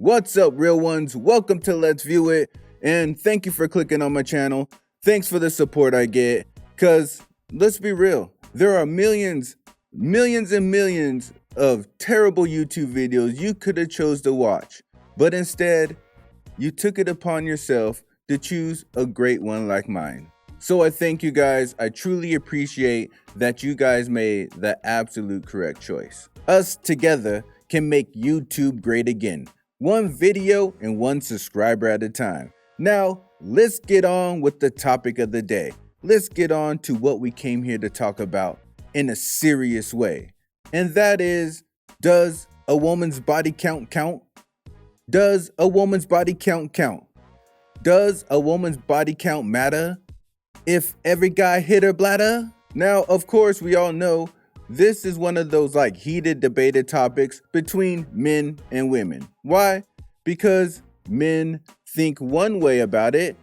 What's up, real ones? Welcome to Let's View It, and thank you for clicking on my channel. Thanks for the support I get, because let's be real, there are millions and millions of terrible YouTube videos you could have chose to watch, but instead, you took it upon yourself to choose a great one like mine. So I thank you guys. I truly appreciate that you guys made the absolute correct choice. Us together can make YouTube great again. One video and one subscriber at a time. Now, let's get on with the topic of the day. Let's get on to what we came here to talk about in a serious way. And that is, does a woman's body count count? Does a woman's body count count? Does a woman's body count matter if every guy hit her bladder? Now, of course, we all know this is one of those heated debated topics between men and women. Why? Because men think one way about it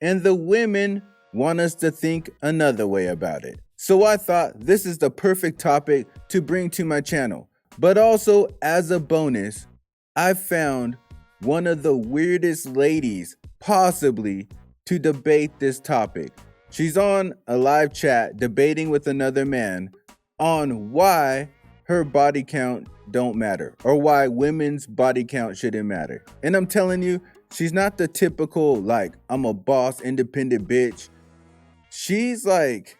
and the women want us to think another way about it. So I thought this is the perfect topic to bring to my channel. But also, as a bonus, I found one of the weirdest ladies possibly to debate this topic. She's on a live chat debating with another man on why her body count don't matter, or why women's body count shouldn't matter. And I'm telling you, she's not the typical I'm a boss independent bitch. She's like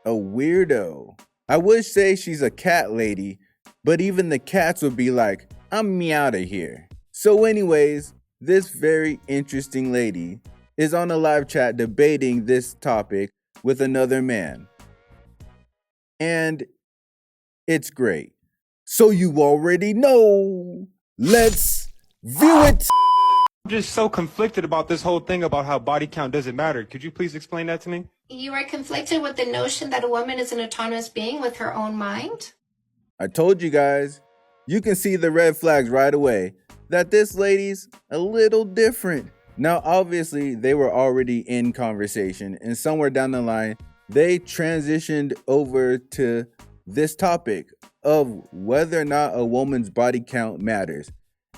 a weirdo. I would say she's a cat lady, but even the cats would be like, I'm me out of here. So anyways, this very interesting lady is on a live chat debating this topic with another man. And it's great. So you already know. Let's view it. I'm just so conflicted about this whole thing about how body count doesn't matter. Could you please explain that to me? You are conflicted with the notion that a woman is an autonomous being with her own mind? I told you guys. You can see the red flags right away that this lady's a little different. Now, obviously, they were already in conversation, and somewhere down the line, they transitioned over to this topic of whether or not a woman's body count matters.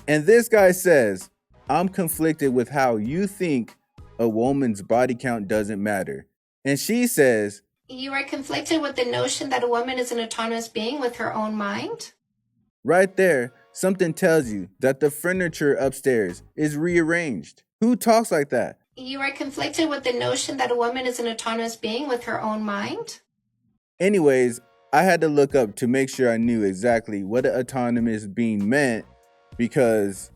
And this guy says, I'm conflicted with how you think a woman's body count doesn't matter. And she says, you are conflicted with the notion that a woman is an autonomous being with her own mind? Right there, something tells you that the furniture upstairs is rearranged. Who talks like that? You are conflicted with the notion that a woman is an autonomous being with her own mind? Anyways, I had to look up to make sure I knew exactly what an autonomous being meant because,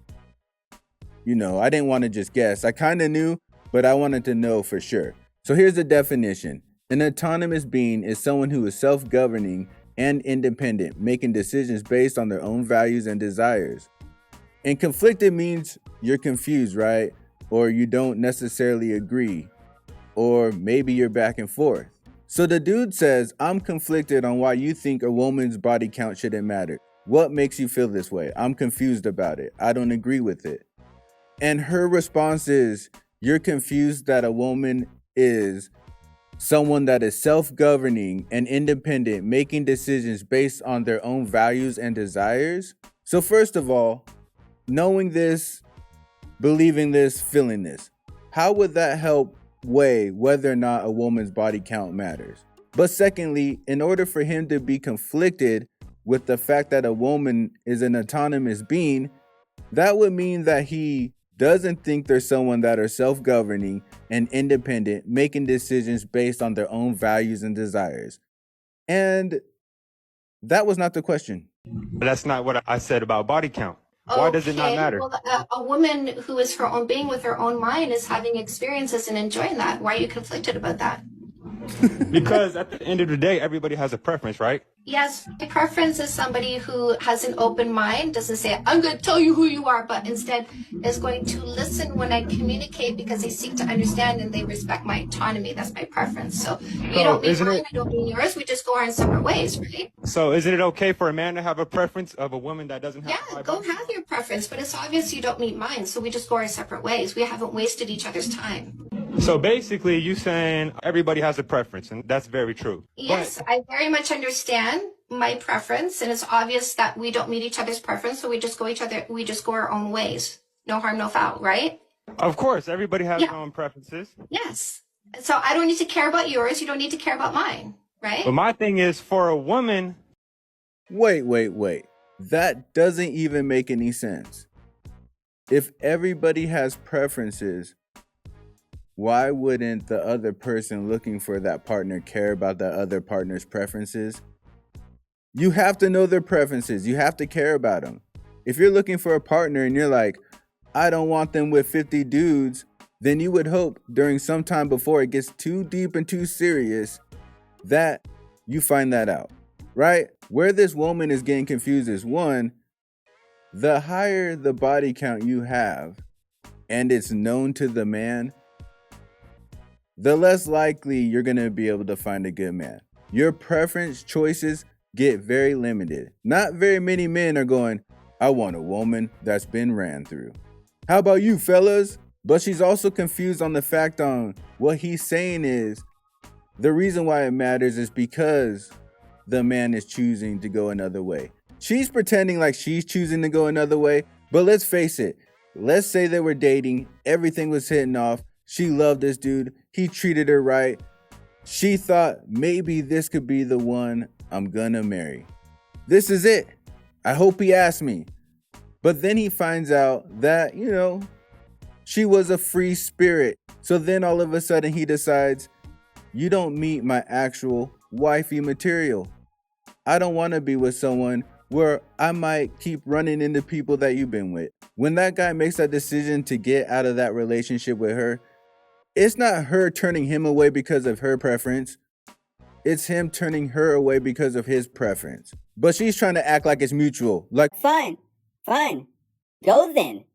I didn't want to just guess. I kind of knew, but I wanted to know for sure. So here's the definition. An autonomous being is someone who is self-governing and independent, making decisions based on their own values and desires. And conflicted means you're confused, right? Or you don't necessarily agree, or maybe you're back and forth. So the dude says, I'm conflicted on why you think a woman's body count shouldn't matter. What makes you feel this way? I'm confused about it. I don't agree with it. And her response is, you're confused that a woman is someone that is self-governing and independent, making decisions based on their own values and desires. So first of all, knowing this, believing this, feeling this, how would that help weigh whether or not a woman's body count matters? But secondly, in order for him to be conflicted with the fact that a woman is an autonomous being, that would mean that he doesn't think there's someone that are self-governing and independent, making decisions based on their own values and desires. And that was not the question. But that's not what I said about body count. Why does it not matter? Well, a woman who is her own being with her own mind is having experiences and enjoying that. Why are you conflicted about that? Because at the end of the day, everybody has a preference, right? Yes, my preference is somebody who has an open mind, doesn't say, I'm going to tell you who you are, but instead is going to listen when I communicate because they seek to understand and they respect my autonomy. That's my preference. So you don't mean mine, I don't mean yours. We just go our separate ways, right? So isn't it okay for a man to have a preference of a woman that doesn't have Yeah, go have your preference, but it's obvious you don't meet mine. So we just go our separate ways. We haven't wasted each other's time. So basically, you saying everybody has a preference, and that's very true. Yes, I very much understand my preference, and it's obvious that we don't meet each other's preference, so we just go our own ways. No harm, no foul, right? Of course, everybody has Yeah. their own preferences. Yes. So I don't need to care about yours. You don't need to care about mine, right? But my thing is, for a woman, Wait. That doesn't even make any sense. If everybody has preferences, why wouldn't the other person looking for that partner care about that other partner's preferences? You have to know their preferences. You have to care about them. If you're looking for a partner and you're like, I don't want them with 50 dudes, then you would hope during some time before it gets too deep and too serious that you find that out, right? Where this woman is getting confused is, one, the higher the body count you have and it's known to the man, the less likely you're going to be able to find a good man. Your preference choices get very limited. Not very many men are going, I want a woman that's been ran through. How about you, fellas? But she's also confused on the fact on what he's saying is the reason why it matters is because the man is choosing to go another way. She's pretending like she's choosing to go another way, but let's face it. Let's say they were dating, everything was hitting off. She loved this dude. He treated her right. She thought maybe this could be the one I'm gonna marry. This is it. I hope he asks me. But then he finds out that, she was a free spirit. So then all of a sudden he decides, you don't meet my actual wifey material. I don't want to be with someone where I might keep running into people that you've been with. When that guy makes that decision to get out of that relationship with her, it's not her turning him away because of her preference. It's him turning her away because of his preference. But she's trying to act like it's mutual. Like, Fine. Go then.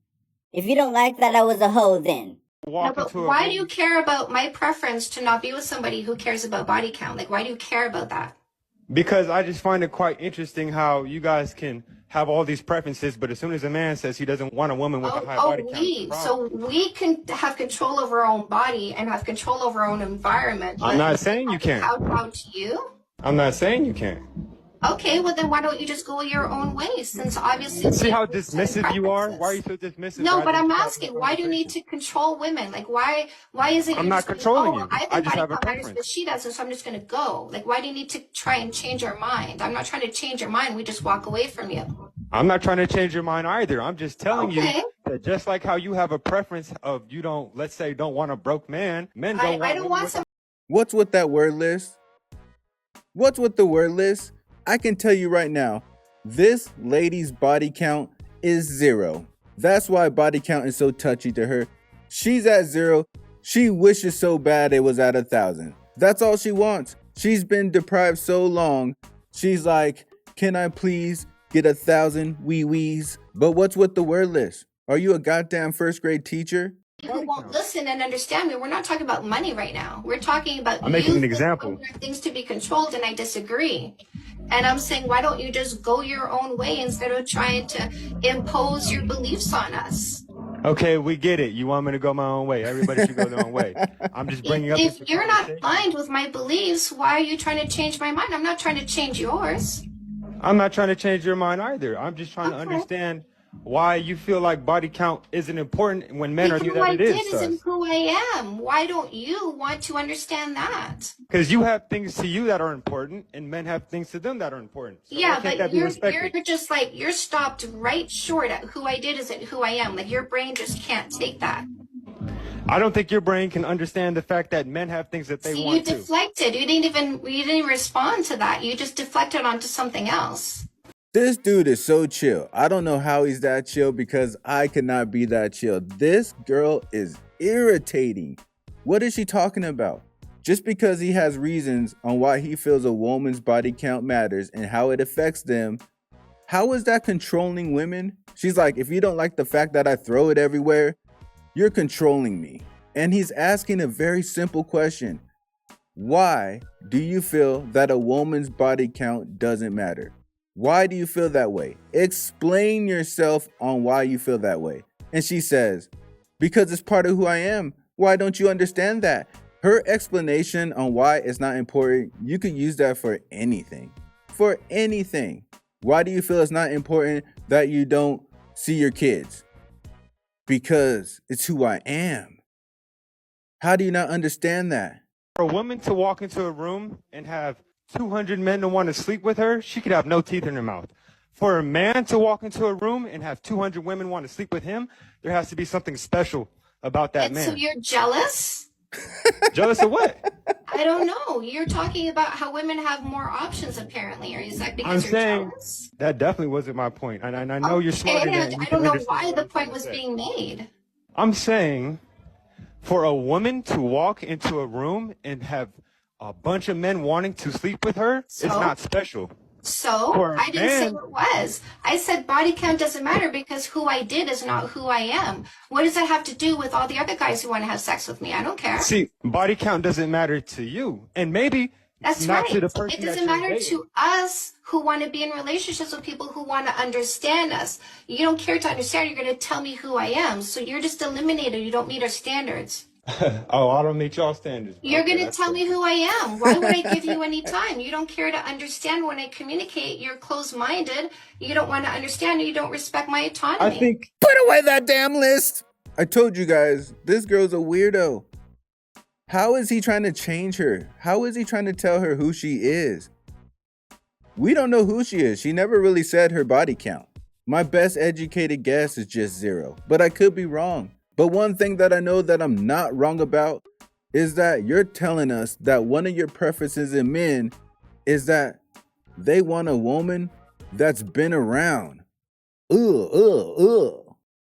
If you don't like that I was a hoe then. No, but why do you care about my preference to not be with somebody who cares about body count? Like, why do you care about that? because I just find it quite interesting how you guys can have all these preferences, but as soon as a man says he doesn't want a woman with a high body count, so we can have control over our own body and have control over our own environment. I'm not saying you can't. How about you? I'm not saying you can't. Okay, well then why don't you just go your own way? Since obviously, See how dismissive you are? Why are you so dismissive? No, but I'm asking, why do you need to control women? Like, why is it? I'm not controlling you. I think I just have a body count matters, preference. but she doesn't, so I'm just gonna go. Like, why do you need to try and change our mind? I'm not trying to change your mind. We just walk away from you. I'm not trying to change your mind either. I'm just telling you Okay. that just like how you have a preference of you don't, let's say, don't want a broke man, men don't I want. don't want some. what's with that word list? What's with the word list? I can tell you right now, this lady's body count is 0. That's why body count is so touchy to her. She's at 0. She wishes so bad it was at 1,000. That's all she wants. She's been deprived so long. She's like, can I please get 1,000 wee-wees? But what's with the word list? Are you a goddamn first grade teacher? Who won't listen and understand me. We're not talking about money right now. We're talking about I'm making an you example. think things to be controlled, and I disagree. And I'm saying, why don't you just go your own way instead of trying to impose your beliefs on us? Okay, we get it. You want me to go my own way. Everybody should go their own way. I'm just bringing up. If this you're not conversation. aligned with my beliefs, why are you trying to change my mind? I'm not trying to change yours. I'm not trying to change your mind either. I'm just trying to Okay. understand why you feel like body count isn't important when men are Because new who I that it did is. isn't who I am. Why don't you want to understand that? Because you have things to you that are important, and men have things to them that are important. So Yeah, why can't that but be you're respected? just like, you're stopped right short at who I did isn't who I am. Like, your brain just can't take that. I don't think your brain can understand the fact that men have things that they See, you want to. deflected. You didn't even respond to that. You just deflected onto something else. This dude is so chill. I don't know how he's that chill because I cannot be that chill. This girl is irritating. What is she talking about? Just because he has reasons on why he feels a woman's body count matters and how it affects them, how is that controlling women? She's like, if you don't like the fact that I throw it everywhere, you're controlling me. And he's asking a very simple question. Why do you feel that a woman's body count doesn't matter? Why do you feel that way? Explain yourself on why you feel that way. And she says, because it's part of who I am. Why don't you understand that? Her explanation on why it's not important, you could use that for anything. for anything. Why do you feel it's not important that you don't see your kids? Because it's who I am. How do you not understand that? For a woman to walk into a room and have 200 men to want to sleep with her, she could have no teeth in her mouth. For a man to walk into a room and have 200 women want to sleep with him, there has to be something special about that And man. so you're jealous? Jealous of what? I don't know. You're talking about how women have more options, apparently. Or is that I'm because you're saying jealous? that definitely wasn't my point. And I know you're smarter than And you I can don't know understand why what the I'm trying point to was say. being made. I'm saying for a woman to walk into a room and have a bunch of men wanting to sleep with her is So? not special. So For a I didn't say man- it was. I said body count doesn't matter because who I did is not who I am. What does that have to do with all the other guys who want to have sex with me? I don't care. See, body count doesn't matter to you. And maybe That's not right. to the person It that doesn't you're matter dating. to us who want to be in relationships with people who want to understand us. You don't care to understand. You're going to tell me who I am. So you're just eliminated. You don't meet our standards. Oh, I don't meet y'all standards. You're Okay, going to that's tell fair. me who I am. Why would I give you any time? You don't care to understand when I communicate. You're closed-minded. You don't want to understand. You don't respect my autonomy. I think Put away that damn list. I told you guys, this girl's a weirdo. How is he trying to change her? How is he trying to tell her who she is? We don't know who she is. She never really said her body count. My best educated guess is just 0, but I could be wrong. But one thing that I know that I'm not wrong about is that you're telling us that one of your preferences in men is that they want a woman that's been around. Ugh.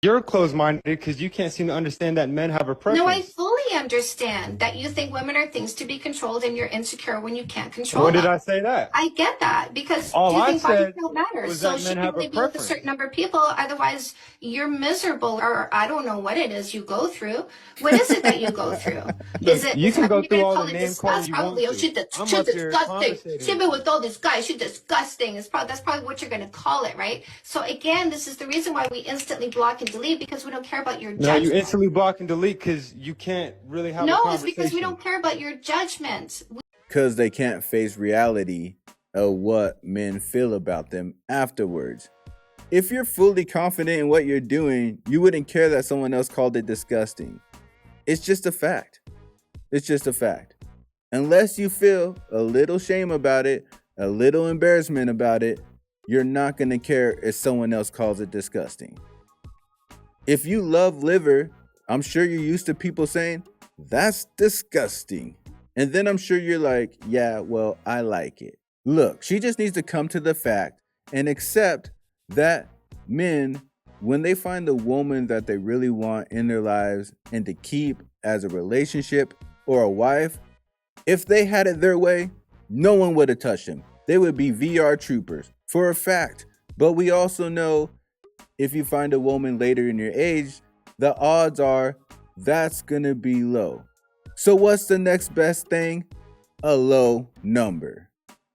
you're closed-minded because you can't seem to understand that men have a preference. No, I fully understand that you think women are things to be controlled and you're insecure when you can't control When did them. I say that? I get that because All do you I think body said count matters? was So that she men can have a only be with a preference. certain number of people, otherwise you're miserable, or I don't know what it is you go through. What is it that you go through? Is it? You can go you're through gonna all call the it name calling disgust? you want Probably. Oh, to. she's I'm she's up here disgusting. conversating She's with been you. with all these guys. She's disgusting. That's probably what you're gonna call it, right? So again, this is the reason why we instantly block and delete, because we don't care about your No, judgment. you instantly block and delete because you can't really have a No, it's conversation. because we don't care about your judgment. Because they can't face reality of what men feel about them afterwards. If you're fully confident in what you're doing, you wouldn't care that someone else called it disgusting. It's just a fact. It's just a fact. Unless you feel a little shame about it, a little embarrassment about it, you're not going to care if someone else calls it disgusting. If you love liver, I'm sure you're used to people saying, that's disgusting. And then I'm sure you're like, yeah, well, I like it. Look, she just needs to come to the fact and accept that men, when they find the woman that they really want in their lives and to keep as a relationship or a wife, if they had it their way, no one would have touched them. They would be VR troopers for a fact. But we also know if you find a woman later in your age, the odds are that's gonna be low. So what's the next best thing? A low number.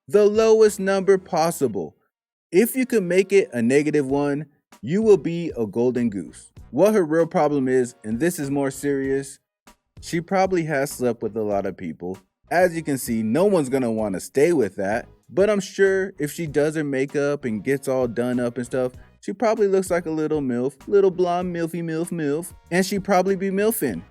The lowest number possible. If you can make it a -1, you will be a golden goose. What her real problem is, and this is more serious, she probably has slept with a lot of people. As you can see, no one's gonna want to stay with that. But I'm sure if she does her makeup and gets all done up and stuff, she probably looks like a little MILF, little blonde MILF. And she probably be MILFing.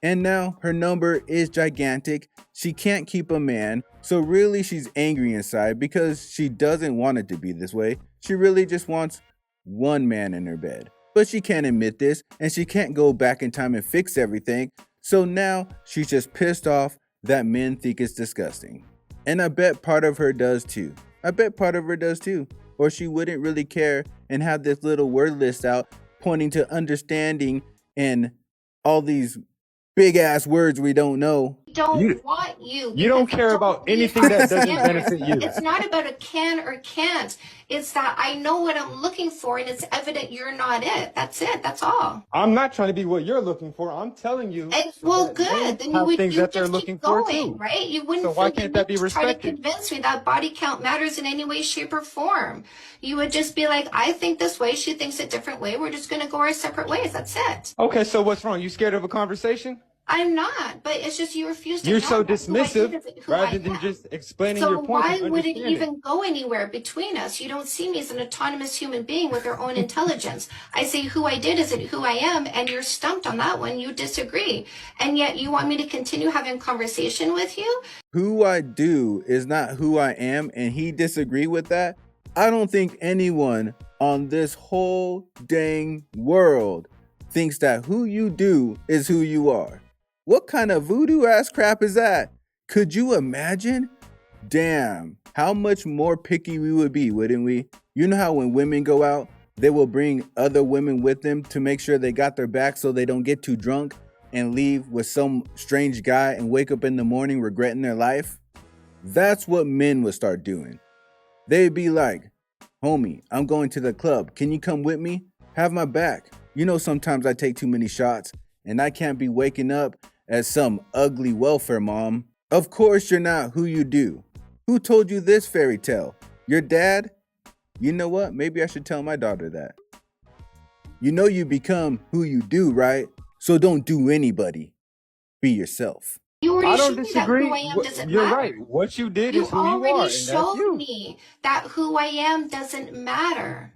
And now her number is gigantic. She can't keep a man. So really she's angry inside because she doesn't want it to be this way. She really just wants one man in her bed. But she can't admit this and she can't go back in time and fix everything. So now she's just pissed off that men think it's disgusting. And I bet part of her does too. Or she wouldn't really care and have this little word list out pointing to understanding and all these big ass words we don't know. Don't want you. You don't because care about meet anything our that doesn't standards. benefit you. It's not about a can or can't. It's that I know what I'm looking for and it's evident you're not it. That's it. That's all. I'm not trying to be what you're looking for. I'm telling you. And well, that good. men Then have you things would that they're just looking keep for going, too. right? You wouldn't So why feel the can't that be need to try to respected? convince me that body count matters in any way, shape, or form. You would just be like, I think this way, she thinks a different way. We're just going to go our separate ways. That's it. Okay, so what's wrong? You scared of a conversation? I'm not, but it's just you refuse to You're so acknowledge who I dismissive is and who I rather than am. just explaining So your point why and would it understanding. even go anywhere between us? You don't see me as an autonomous human being with their own intelligence. I say who I did isn't who I am, and you're stumped on that one. You disagree. And yet you want me to continue having conversation with you? Who I do is not who I am, and he disagree with that. I don't think anyone on this whole dang world thinks that who you do is who you are. What kind of voodoo ass crap is that? Could you imagine? Damn, how much more picky we would be, wouldn't we? You know how when women go out, they will bring other women with them to make sure they got their back so they don't get too drunk and leave with some strange guy and wake up in the morning regretting their life? That's what men would start doing. They'd be like, homie, I'm going to the club. Can you come with me? Have my back. You know, sometimes I take too many shots and I can't be waking up as some ugly welfare mom. Of course, you're not who you do. Who told you this fairy tale? Your dad? You know what? Maybe I should tell my daughter that. You know you become who you do, right? So don't do anybody. Be yourself. You I already don't showed me that disagree. who I am doesn't You're matter. right. What you did You is who you are, already and that's showed you. me that who I am doesn't matter.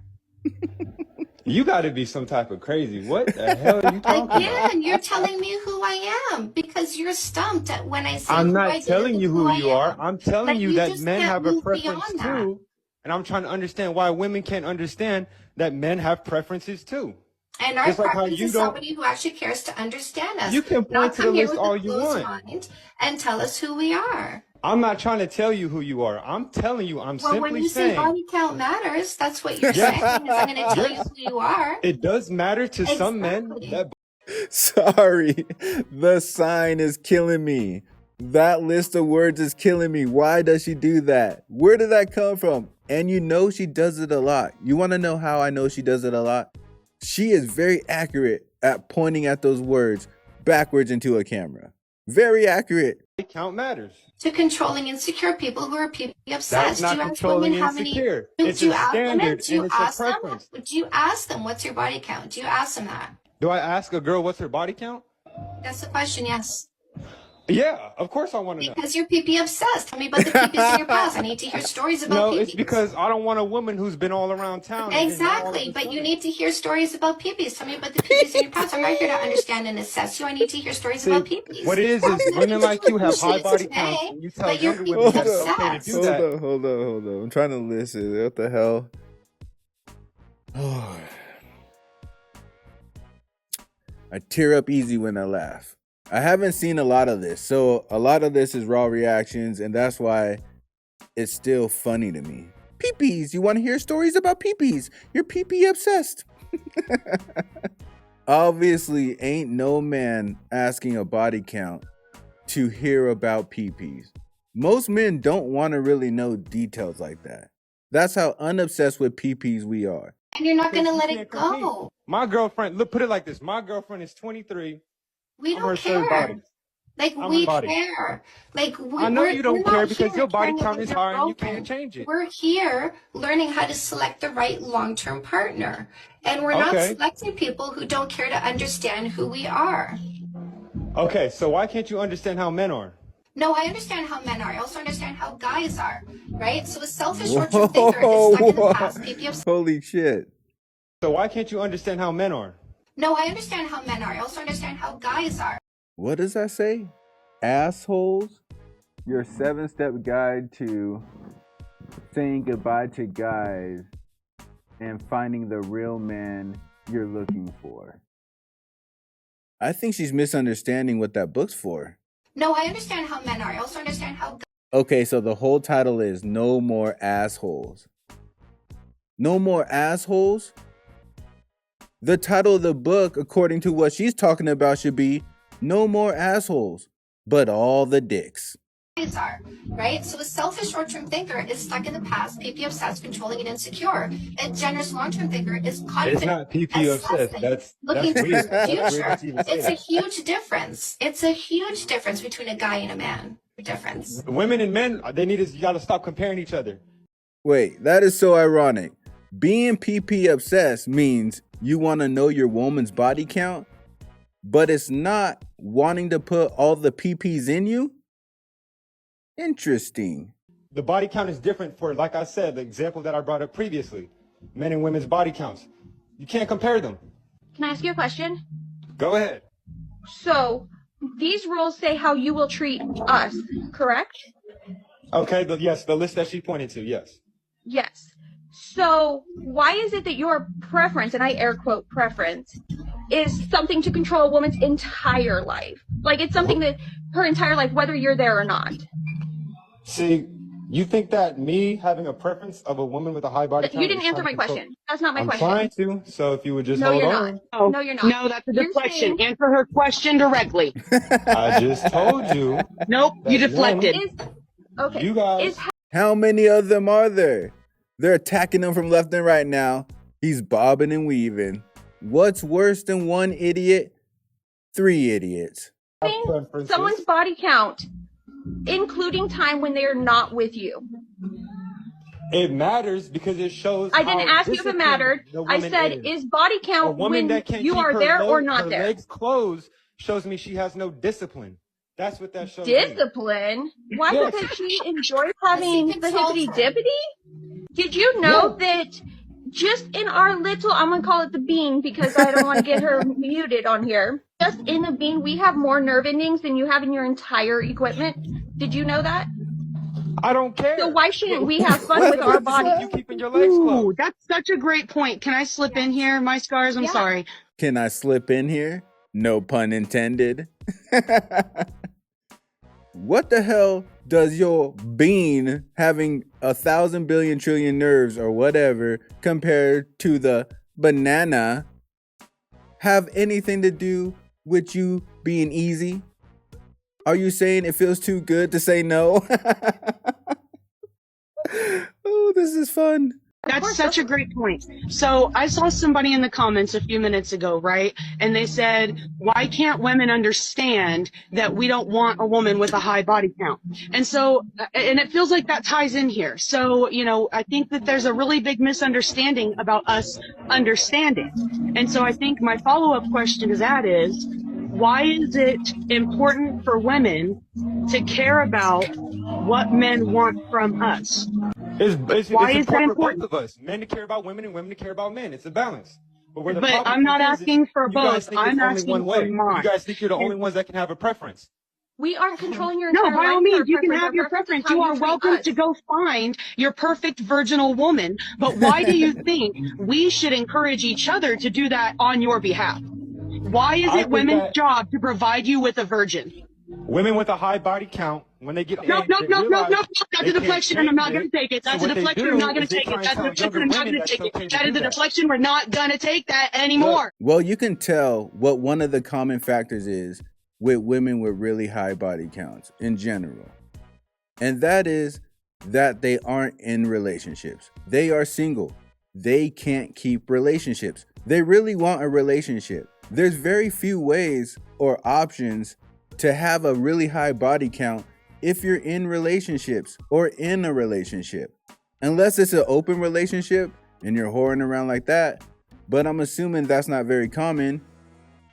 You got to be some type of crazy. What the hell are you talking about? Again, you're telling me who I am because you're stumped at when I say I'm who I not did telling and you who I you are. am. I'm telling But you you that just men can't have a move preference beyond that. too. And I'm trying to understand why women can't understand that men have preferences too. And our Just like how preference you is don't. somebody who actually cares to understand us. You can Not point to the come here list with all a you closed want. mind and tell us who we are. I'm not trying to tell you who you are. I'm telling you, I'm Well, when simply you say saying body count matters, that's what you're Yes. saying. Is I'm going to tell you Yes. who you are. it does matter to some men Exactly. that Sorry, the sign is killing me. That list of words is killing me. Why does she do that? Where did that come from? And you know she does it a lot. You want to know how I know she does it a lot? She is very accurate at pointing at those words backwards into a camera. Very accurate. body count matters. To controlling insecure people who are people That's obsessed. not Do you ask controlling women how many? insecure. Do It's you a ask women? standard Do you and it's a ask them? preference. Do you ask them what's your body count? Do you ask them that? Do I ask a girl what's her body count? That's the question. Yes. Yeah, of course I want to know. Because you're PP obsessed. Tell me about the PPs in your past. I need to hear stories about No, PPs. it's because I don't want a woman who's been all around town. and then now all of Exactly, a but you sudden- need to hear stories about PPs. Tell me about the PPs in your past. I'm not here to understand and assess you. I need to hear stories See, about PPs. what it is women like you have high body counts, and you tell But you're younger women PP that it's okay to obsessed. do that. Hold on. I'm trying to listen. What the hell? I tear up easy when I laugh. I haven't seen a lot of this, so a lot of this is raw reactions, and that's why it's still funny to me. Peepees, you want to hear stories about peepees? You're peepee obsessed. Obviously, ain't no man asking a body count to hear about peepees. Most men don't want to really know details like that. That's how unobsessed with peepees we are. And you're not going to You let can't it compete. go. My girlfriend, look, put it like this. My girlfriend is 23. We I'm don't her third care. body. Like, I'm we her body. care. Like, I know you don't we're care not because here your body caring count about is your high and you girlfriend. can't change it. We're here learning how to select the right long-term partner. And we're not Okay. selecting people who don't care to understand who we are. Okay, so why can't you understand how men are? No, I understand how men are. I also understand how guys are, right? So a selfish short-term thinker is stuck in the past. PP Holy shit. So why can't you understand how men are? No, I understand how men are. I also understand how guys are. What does that say? Assholes? Your 7-step guide to saying goodbye to guys and finding the real man you're looking for. I think she's misunderstanding what that book's for. No, I understand how men are. I also understand how Okay, so the whole title is No More Assholes. No More Assholes? The title of the book, according to what she's talking about, should be No More Assholes, but All the Dicks. guys are, right? So a selfish short-term thinker is stuck in the past, PP obsessed, controlling and insecure. A generous long-term thinker is confident. It's not PP obsessed. assessing, That's looking to weird. the That's weird future. that you even say It's a that. huge difference. It's a huge difference between a guy and a man. Difference. Women and men, you gotta stop comparing each other. Wait, that is so ironic. Being PP obsessed means you want to know your woman's body count, but it's not wanting to put all the PPs in you? Interesting. The body count is different for, like I said, the example that I brought up previously. Men and women's body counts. You can't compare them. Can I ask you a question? Go ahead. So, these rules say how you will treat us, correct? Okay, yes, the list that she pointed to, yes. Yes. So, why is it that your preference, and I air quote preference, is something to control a woman's entire life? Like, it's something that her entire life, whether you're there or not. See, you think that me having a preference of a woman with a high body count? You didn't answer my question. That's not my question. I'm trying to, so if you would just No, hold you're on. not. Oh, No, you're not. No, that's a You're deflection. saying- Answer her question directly. I just told you. Nope, you That deflected. Okay. You guys. Is How many of them are there? They're attacking him from left and right now. He's bobbing and weaving. What's worse than one idiot? Three idiots. having someone's body count, including time when they're not with you? It matters because it shows. I didn't how ask you if it disciplined mattered. the I woman said, is body A count woman when that can't you keep are her there or her not there? legs closed shows me she has no discipline. That's what that shows me. Discipline? Why? Yes. Because she enjoys having the controls hippity her. dippity? Did you know that just in our little, I'm going to call it the bean because I don't want to get her muted on here. Just in the bean, we have more nerve endings than you have in your entire equipment. Did you know that? I don't care. So why shouldn't we have fun with our body? You keeping your legs Ooh, closed. that's such a great point. Can I slip in here, my scars? I'm Yeah. sorry. Can I slip in here? No pun intended. What the hell does your bean having 1,000 billion trillion nerves or whatever compared to the banana have anything to do with you being easy? Are you saying it feels too good to say no? Oh, this is fun. That's such a great point. So I saw somebody in the comments a few minutes ago, right? And they said, why can't women understand that we don't want a woman with a high body count? And so, and it feels like that ties in here. So, you know, I think that there's a really big misunderstanding about us understanding. And so I think my follow-up question to that is, why is it important for women to care about what men want from us? It's Why it's is that important for important? both of us. Men to care about women and women to care about men. It's a balance. Where the But problem I'm not is asking for you guys both. think I'm it's only asking one for way. mine. You guys think you're the only ones that can have a preference. We aren't controlling your No, entire by all life. means, Our you can preference- have our your preference is preference. how You are treat welcome us. to go find your perfect virginal woman. But why do you think we should encourage each other to do that on your behalf? Why is I it think women's that- job to provide you with a virgin? Women with a high body count, when they get No, paid, no, they no, no, realize no. That's they a can't deflection, and I'm not change going to take it. So That's a what they deflection. do I'm not going is to they take try it. and That's a tell deflection. younger I'm not women going to that's take it. okay to That do is a that. deflection. We're not going to take that anymore. Well, you can tell what one of the common factors is with women with really high body counts in general. And that is that they aren't in relationships. They are single. They can't keep relationships. They really want a relationship. There's very few ways or options to have a really high body count if you're in relationships or in a relationship. Unless it's an open relationship and you're whoring around like that. But I'm assuming that's not very common.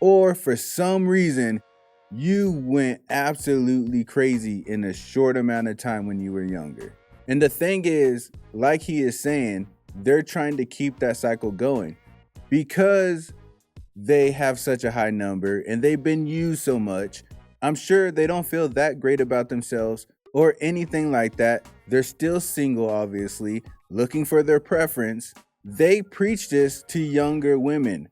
Or for some reason, you went absolutely crazy in a short amount of time when you were younger. And the thing is, like he is saying, they're trying to keep that cycle going because they have such a high number and they've been used so much. I'm sure they don't feel that great about themselves or anything like that. They're still single, obviously, looking for their preference. They preach this to younger women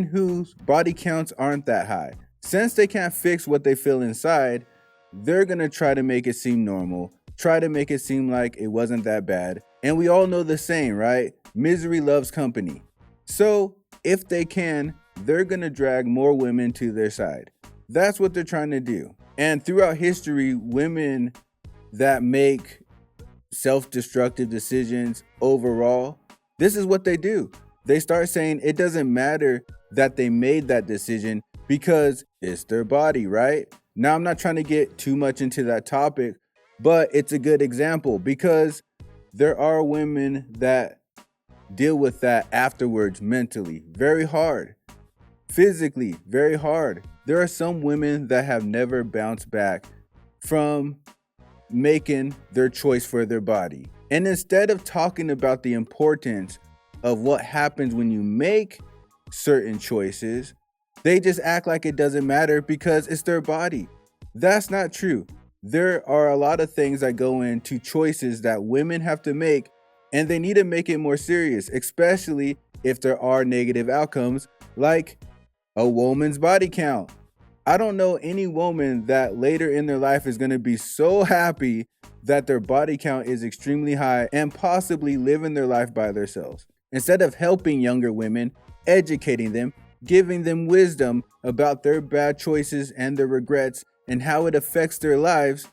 whose body counts aren't that high. Since they can't fix what they feel inside, they're gonna try to make it seem normal, try to make it seem like it wasn't that bad. And we all know the saying, right? Misery loves company. So if they can, they're gonna drag more women to their side. That's what they're trying to do. And throughout history, women that make self-destructive decisions overall, this is what they do. They start saying it doesn't matter that they made that decision because it's their body, right? Now, I'm not trying to get too much into that topic, but it's a good example because there are women that deal with that afterwards mentally very hard. physically, very hard. There are some women that have never bounced back from making their choice for their body. And instead of talking about the importance of what happens when you make certain choices, they just act like it doesn't matter because it's their body. That's not true. There are a lot of things that go into choices that women have to make, and they need to make it more serious, especially if there are negative outcomes like a woman's body count. I don't know any woman that later in their life is going to be so happy that their body count is extremely high and possibly living their life by themselves. Instead of helping younger women, educating them, giving them wisdom about their bad choices and their regrets and how it affects their lives,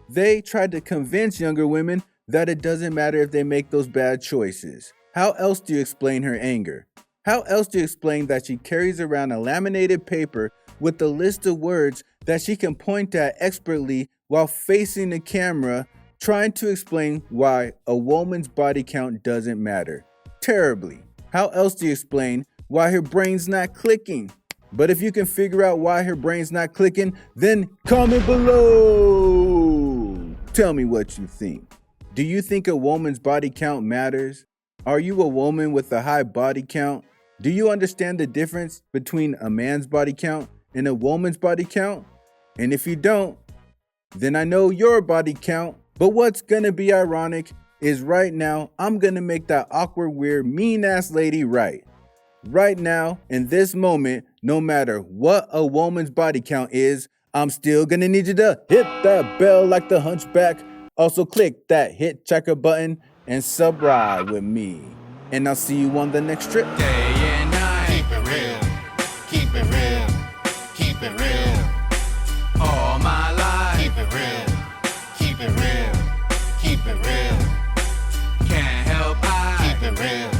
they tried to convince younger women that it doesn't matter if they make those bad choices. How else do you explain her anger? How else do you explain that she carries around a laminated paper with a list of words that she can point at expertly while facing the camera, trying to explain why a woman's body count doesn't matter? Terribly. How else do you explain why her brain's not clicking? But if you can figure out why her brain's not clicking, then comment below. Tell me what you think. Do you think a woman's body count matters? Are you a woman with a high body count? Do you understand the difference between a man's body count and a woman's body count? And if you don't, then I know your body count. But what's gonna be ironic is right now, I'm gonna make that awkward, weird, mean-ass lady right. Right now, in this moment, no matter what a woman's body count is, I'm still gonna need you to hit that bell like the hunchback. Also click that hit checker button and subscribe with me. And I'll see you on the next trip. Day and night. Keep it real. Keep it real. Keep it real. All my life. Keep it real. Keep it real. Keep it real. Can't help I keep it real.